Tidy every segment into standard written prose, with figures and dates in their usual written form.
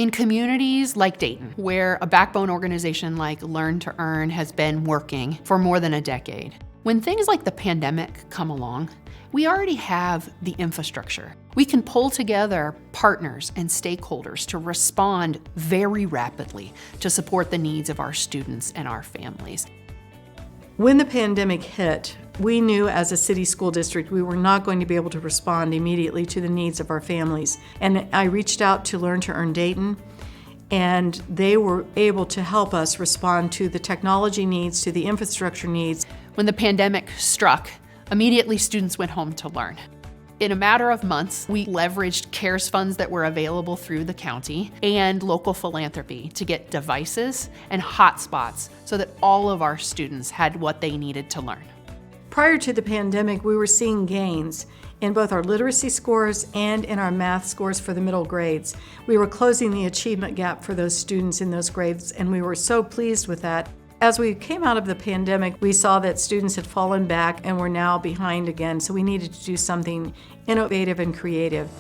In communities like Dayton, where a backbone organization like Learn to Earn has been working for more than a decade, when things like the pandemic come along, we already have the infrastructure. We can pull together partners and stakeholders to respond very rapidly to support the needs of our students and our families. When the pandemic hit, we knew as a city school district we were not going to be able to respond immediately to the needs of our families. And I reached out to Learn to Earn Dayton, and they were able to help us respond to the technology needs, to the infrastructure needs. When the pandemic struck, immediately students went home to learn. In a matter of months, we leveraged CARES funds that were available through the county and local philanthropy to get devices and hotspots so that all of our students had what they needed to learn. Prior to the pandemic, we were seeing gains in both our literacy scores and in our math scores for the middle grades. We were closing the achievement gap for those students in those grades, and we were so pleased with that. As we came out of the pandemic, we saw that students had fallen back and were now behind again, so we needed to do something innovative and creative.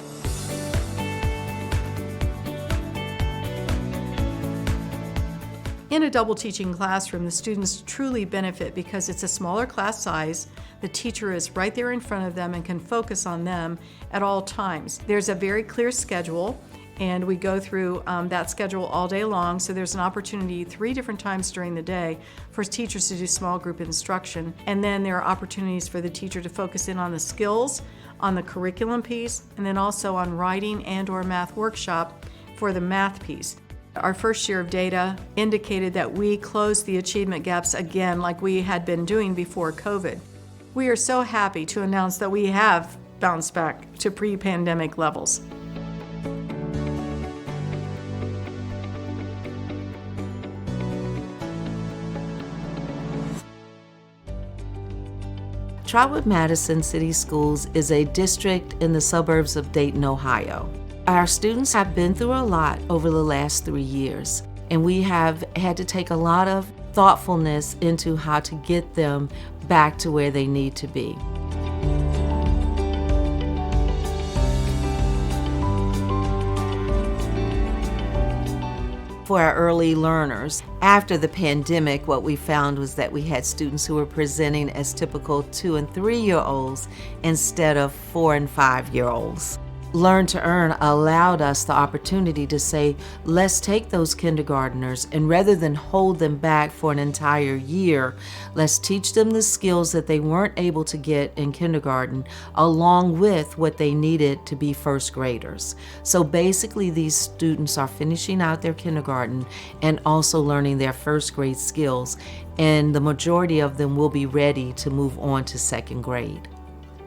In a double teaching classroom, the students truly benefit because it's a smaller class size, the teacher is right there in front of them and can focus on them at all times. There's a very clear schedule, and we go through that schedule all day long, so there's an opportunity 3 different times during the day for teachers to do small group instruction. And then there are opportunities for the teacher to focus in on the skills, on the curriculum piece, and then also on writing and/or math workshop for the math piece. Our first year of data indicated that we closed the achievement gaps again like we had been doing before COVID. We are so happy to announce that we have bounced back to pre-pandemic levels. Trotwood-Madison City Schools is a district in the suburbs of Dayton, Ohio. Our students have been through a lot over the last 3 years, and we have had to take a lot of thoughtfulness into how to get them back to where they need to be. For our early learners, after the pandemic, what we found was that we had students who were presenting as typical 2- and 3-year-olds instead of 4- and 5-year-olds. Learn to Earn allowed us the opportunity to say, let's take those kindergartners, and rather than hold them back for an entire year, let's teach them the skills that they weren't able to get in kindergarten, along with what they needed to be first graders. So basically, these students are finishing out their kindergarten and also learning their first grade skills, and the majority of them will be ready to move on to second grade.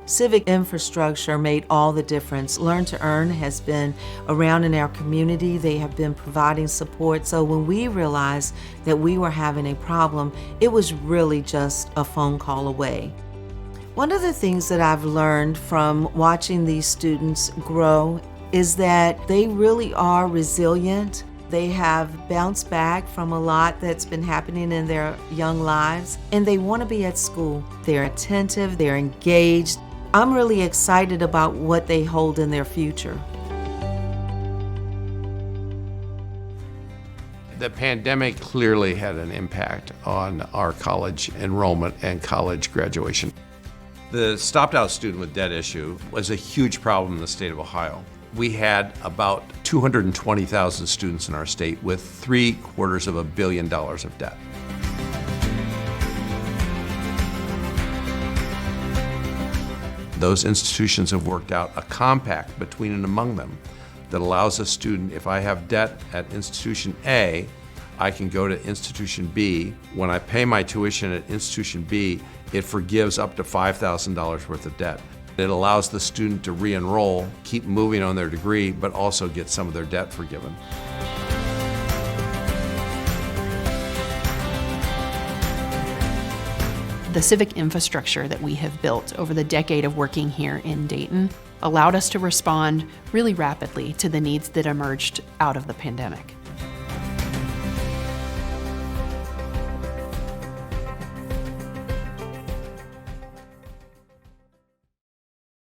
Civic infrastructure made all the difference. Learn to Earn has been around in our community. They have been providing support. So when we realized that we were having a problem, it was really just a phone call away. One of the things that I've learned from watching these students grow is that they really are resilient. They have bounced back from a lot that's been happening in their young lives, and they want to be at school. They're attentive, they're engaged. I'm really excited about what they hold in their future. The pandemic clearly had an impact on our college enrollment and college graduation. The stopped-out student with debt issue was a huge problem in the state of Ohio. We had about 220,000 students in our state with $750 million of debt. Those institutions have worked out a compact between and among them that allows a student, if I have debt at institution A, I can go to institution B. When I pay my tuition at institution B, it forgives up to $5,000 worth of debt. It allows the student to re-enroll, keep moving on their degree, but also get some of their debt forgiven. The civic infrastructure that we have built over the decade of working here in Dayton allowed us to respond really rapidly to the needs that emerged out of the pandemic.